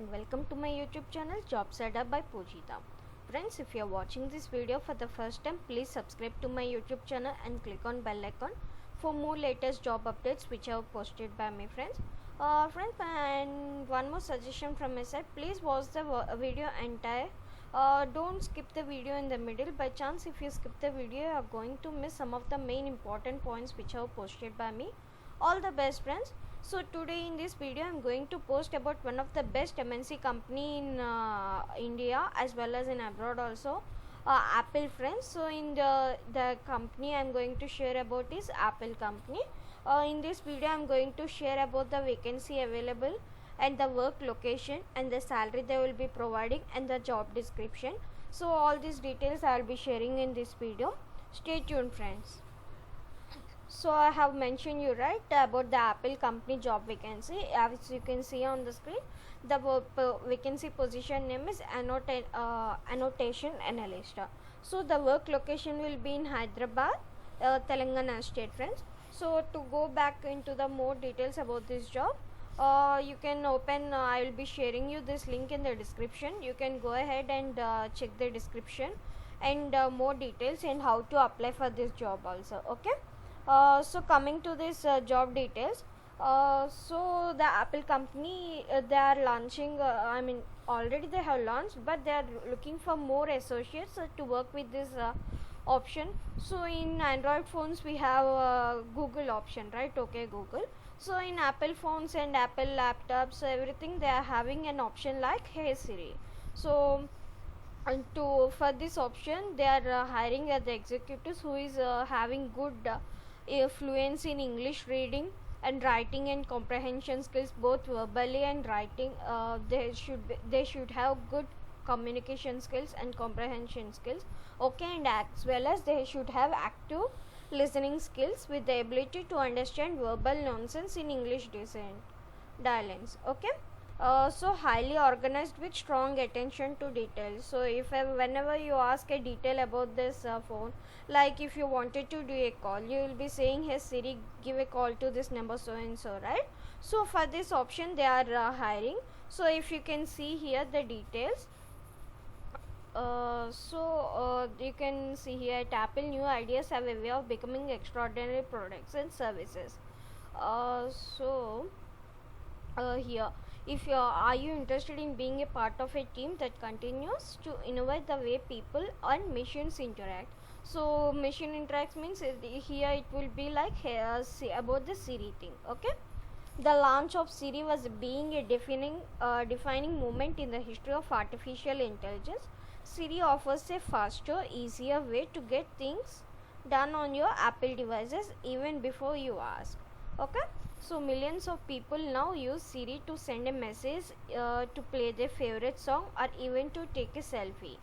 and welcome to my YouTube channel Job Setup by Pujita. Friends, if you are watching this video for the first time, please subscribe to my YouTube channel and click on bell icon for more latest job updates which I have posted by my friends. And one more suggestion from my side, please watch the video entire. Don't skip the video in the middle. By chance, if you skip the video, you are going to miss some of the main important points which I have posted by me. All the best, friends. So today in this video I am going to post about one of the best MNC company in India as well as in abroad also, Apple, friends. So in the company I am going to share about is Apple company. In this video I am going to share about the vacancy available and the work location and the salary they will be providing and the job description. So all these details I will be sharing in this video. Stay tuned, friends. So I have mentioned you right about the Apple company job vacancy. As you can see on the screen, the vacancy position name is annotation analyst. So the work location will be in Hyderabad, Telangana state, friends. So to go back into the more details about this job, you can open, I will be sharing you this link in the description. You can go ahead and check the description and more details and how to apply for this job also. Okay. So coming to this job details, so the Apple company, they are launching, already they have launched, but they are looking for more associates to work with this option. So in Android phones we have Google option, right? Okay, Google. So in Apple phones and Apple laptops, everything, they are having an option like Hey Siri. So for this option they are hiring the executives who is having good fluency in English reading and writing and comprehension skills, both verbally and writing. They should have good communication skills and comprehension skills. Okay, and as well as they should have active listening skills with the ability to understand verbal nonsense in English dialects. Okay. So highly organized with strong attention to details. So whenever you ask a detail about this phone, like if you wanted to do a call, you will be saying, hey Siri, give a call to this number so and so, right? So for this option they are hiring. So if you can see here the details, you can see here at Apple, new ideas have a way of becoming extraordinary products and services. Here, if are you interested in being a part of a team that continues to innovate the way people and machines interact? So machine interacts means here it will be like about the Siri thing. Okay, the launch of Siri was being a defining moment in the history of artificial intelligence. Siri offers a faster, easier way to get things done on your Apple devices even before you ask. Okay, so millions of people now use Siri to send a message, to play their favorite song, or even to take a selfie.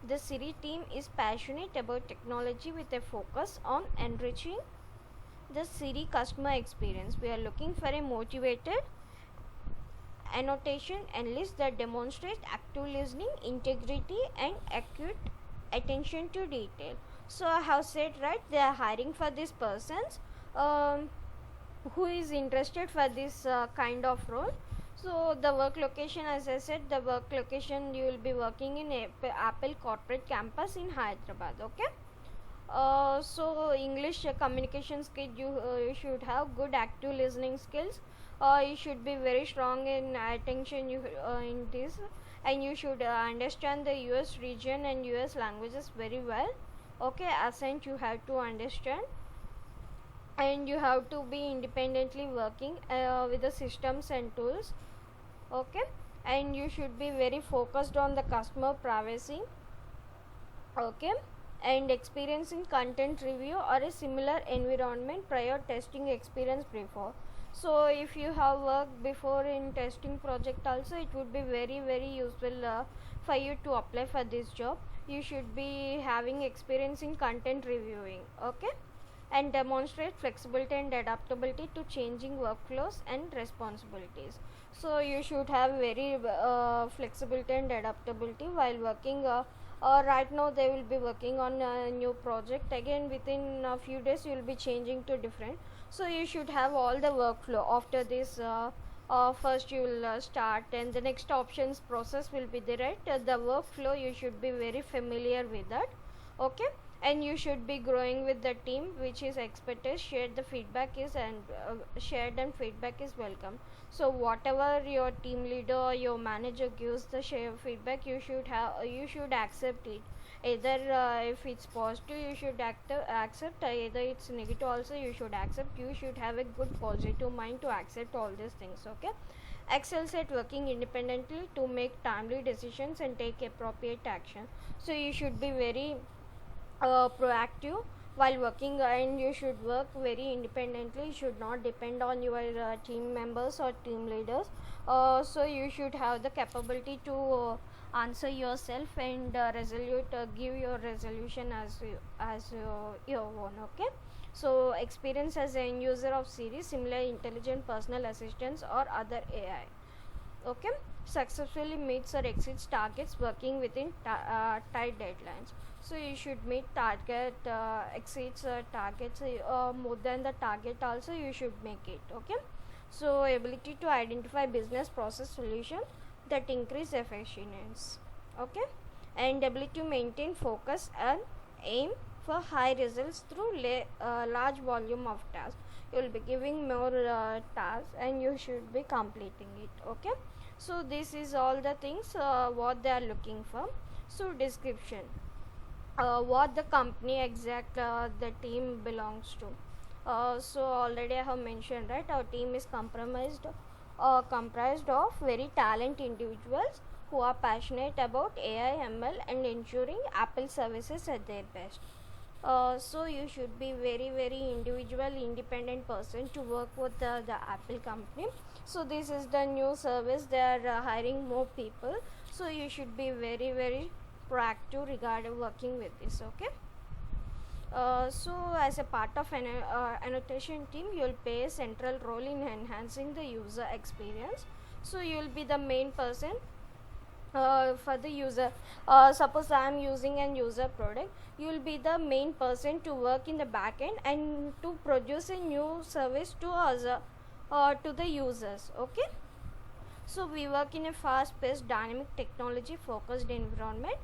The Siri team is passionate about technology with a focus on enriching the Siri customer experience. We are looking for a motivated annotation analyst that demonstrates active listening, integrity, and acute attention to detail. So I have said right, they are hiring for these persons who is interested for this kind of role. So the work location, as I said, the work location you will be working in Apple corporate campus in Hyderabad. Okay. So English communication skill, you should have good active listening skills. You should be very strong in attention in this, and you should understand the US region and US languages very well. Okay, accent you have to understand, and you have to be independently working with the systems and tools. Okay, and you should be very focused on the customer privacy. Okay, and experience in content review or a similar environment prior testing experience before. So if you have worked before in testing project also, it would be very useful for you to apply for this job. You should be having experience in content reviewing. Okay, and demonstrate flexibility and adaptability to changing workflows and responsibilities. So you should have very flexibility and adaptability while working. Right now they will be working on a new project. Again, within a few days you will be changing to different. So you should have all the workflow after this first you will start, and the next options process will be there, right? The workflow you should be very familiar with that. Okay, and you should be growing with the team which is expected. Shared the feedback is and shared and feedback is welcome. So whatever your team leader or your manager gives the share feedback, you should accept it. Either if it's positive you should accept, either it's negative also you should accept. You should have a good positive mind to accept all these things. Okay, excels at working independently to make timely decisions and take appropriate action. So you should be very proactive while working, and you should work very independently. You should not depend on your team members or team leaders. So you should have the capability to answer yourself and give your resolution as your own. Okay, so experience as an end user of Siri, similar intelligent personal assistants or other AI. Okay, successfully meets or exceeds targets working within tight deadlines. So you should meet target, exceeds targets, more than the target also you should make it. Okay, so ability to identify business process solution that increase efficiency. Okay, and ability to maintain focus and aim for high results through large volume of tasks. You will be giving more tasks and you should be completing it. Okay, so this is all the things what they are looking for. So description, what the company exact the team belongs to. So already I have mentioned, right, our team is comprised of very talented individuals who are passionate about AI ML and ensuring Apple services at their best. So you should be very individual independent person to work with the Apple company. So this is the new service, they are hiring more people, so you should be very proactive regarding working with this. Okay, so as a part of an annotation team, you will play a central role in enhancing the user experience. So you will be the main person for the user. Suppose I am using an user product, you will be the main person to work in the back end and to produce a new service to us, to the users. Okay, so we work in a fast-paced, dynamic, technology-focused environment.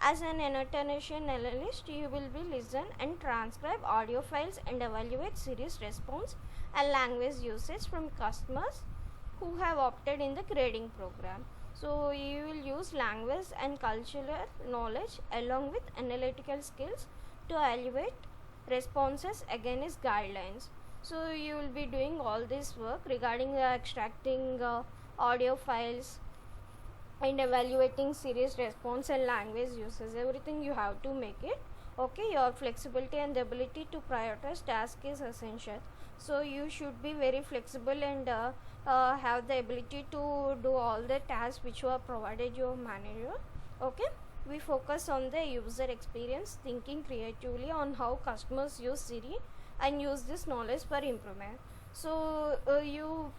As an annotation analyst, you will be listen and transcribe audio files and evaluate series response and language usage from customers who have opted in the grading program. So you will use language and cultural knowledge along with analytical skills to evaluate responses against guidelines. So you will be doing all this work regarding extracting audio files and evaluating series response and language uses. Everything you have to make it. Okay, your flexibility and the ability to prioritize task is essential. So you should be very flexible and have the ability to do all the tasks which were provided your manager. Okay, we focus on the user experience, thinking creatively on how customers use Siri and use this knowledge for improvement. So you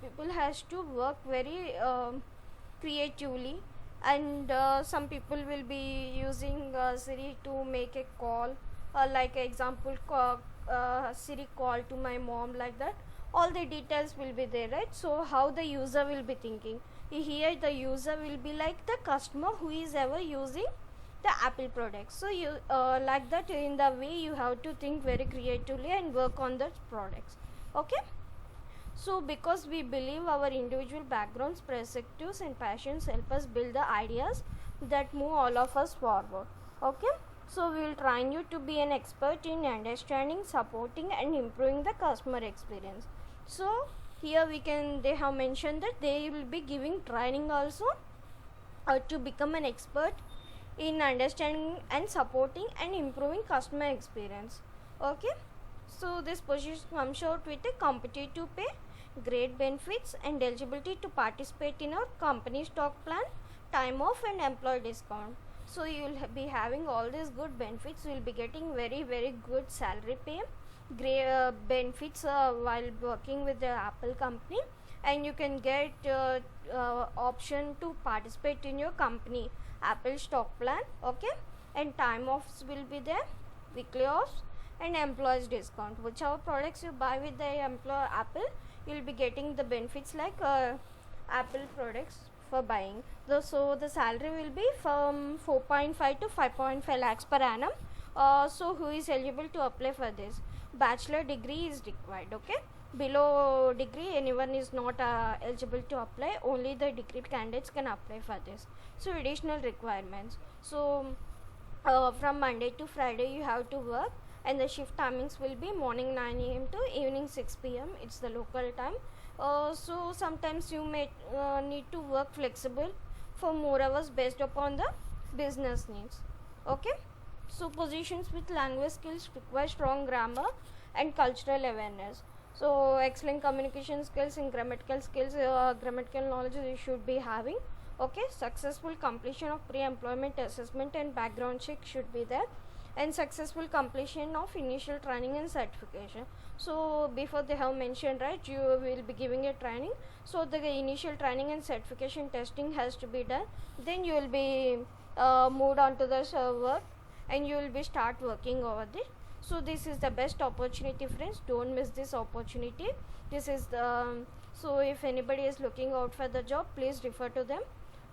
people has to work very creatively, and some people will be using Siri to make a call, like example Siri call to my mom, like that. All the details will be there, right? So how the user will be thinking, here the user will be like the customer who is ever using the Apple products. So you like that, in the way you have to think very creatively and work on the products. Okay, so because we believe our individual backgrounds, perspectives and passions help us build the ideas that move all of us forward. Okay, so we will train you to be an expert in understanding, supporting and improving the customer experience. So here they have mentioned that they will be giving training also to become an expert in understanding and supporting and improving customer experience. Okay, so this position comes out with a competitive pay, great benefits and eligibility to participate in our company stock plan, time off and employee discount. So you will be having all these good benefits. You will be getting very good salary pay, great benefits while working with the Apple company, and you can get option to participate in your company Apple stock plan. Okay, and time offs will be there, weekly offs and employees discount. Whichever products you buy with the Apple, you'll be getting the benefits like Apple products for buying. So the salary will be from 4.5 to 5.5 lakhs per annum. So who is eligible to apply for this? Bachelor degree is required. Okay, below degree anyone is not eligible to apply. Only the degree candidates can apply for this. So additional requirements. So from Monday to Friday you have to work, and the shift timings will be morning 9 a.m. to evening 6 p.m. It's the local time. So sometimes you may need to work flexible for more hours based upon the business needs. Okay, so positions with language skills require strong grammar and cultural awareness. So excellent communication skills and grammatical skills, grammatical knowledge you should be having. Okay, successful completion of pre-employment assessment and background check should be there, and successful completion of initial training and certification. So before they have mentioned, right, you will be giving a training, so the initial training and certification testing has to be done, then you will be moved on to the work, and you will be start working over this. So this is the best opportunity, friends. Don't miss this opportunity. This is the so if anybody is looking out for the job, please refer to them.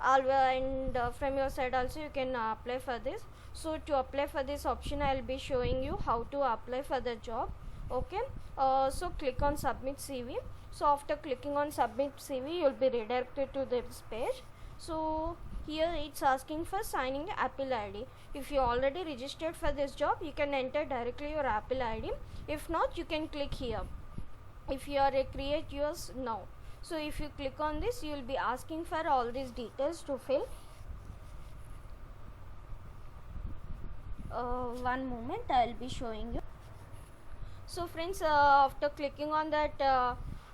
And from your side also you can apply for this. So to apply for this option, I will be showing you how to apply for the job. Okay, so click on submit CV. So after clicking on submit CV, you will be redirected to this page. So here it's asking for signing the Apple ID. If you already registered for this job, you can enter directly your Apple ID. If not, you can click here if you are a create yours now. So if you click on this, you will be asking for all these details to fill. One moment, I will be showing you. So friends, after clicking on that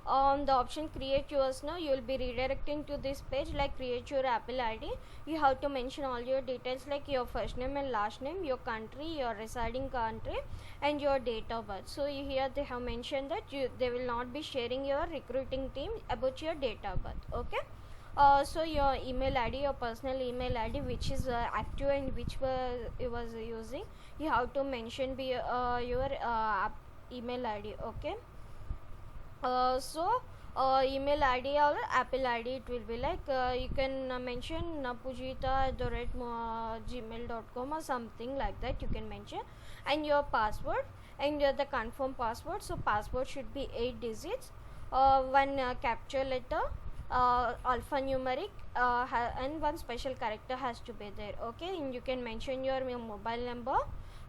on the option create yours now, you will be redirecting to this page like create your Apple ID. You have to mention all your details like your first name and last name, your country, your residing country, and your date of birth. So here they have mentioned that they will not be sharing your recruiting team about your date of birth. Okay, so your email ID, your personal email ID, which is active and which you was using, you have to mention your email ID. Okay, so email ID or Apple ID, it will be like you can mention pujita@gmail.com or something like that you can mention, and your password and the confirm password. So password should be 8 digits, one capture letter, alphanumeric, and one special character has to be there. Okay, and you can mention your mobile number,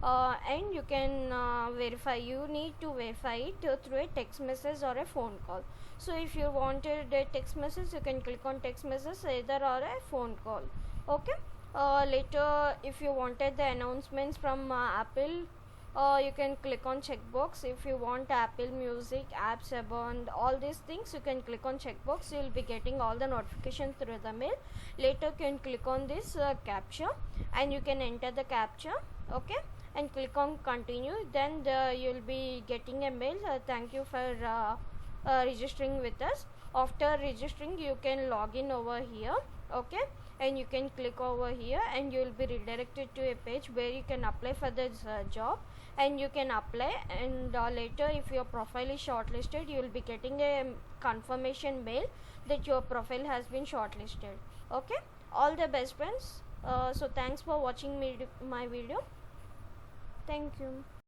and you can verify. You need to verify it through a text message or a phone call. So if you wanted a text message, you can click on text message either or a phone call. Okay, later if you wanted the announcements from Apple, you can click on checkbox. If you want Apple Music, apps, about all these things, you can click on checkbox. You will be getting all the notifications through the mail. Later you can click on this captcha, and you can enter the captcha. Okay, and click on continue. Then you will be getting a mail, thank you for registering with us. After registering, you can log in over here. Okay, and you can click over here, and you will be redirected to a page where you can apply for this job, and you can apply. And later if your profile is shortlisted, you will be getting a confirmation mail that your profile has been shortlisted. Okay, all the best, friends. So thanks for watching my video. Thank you.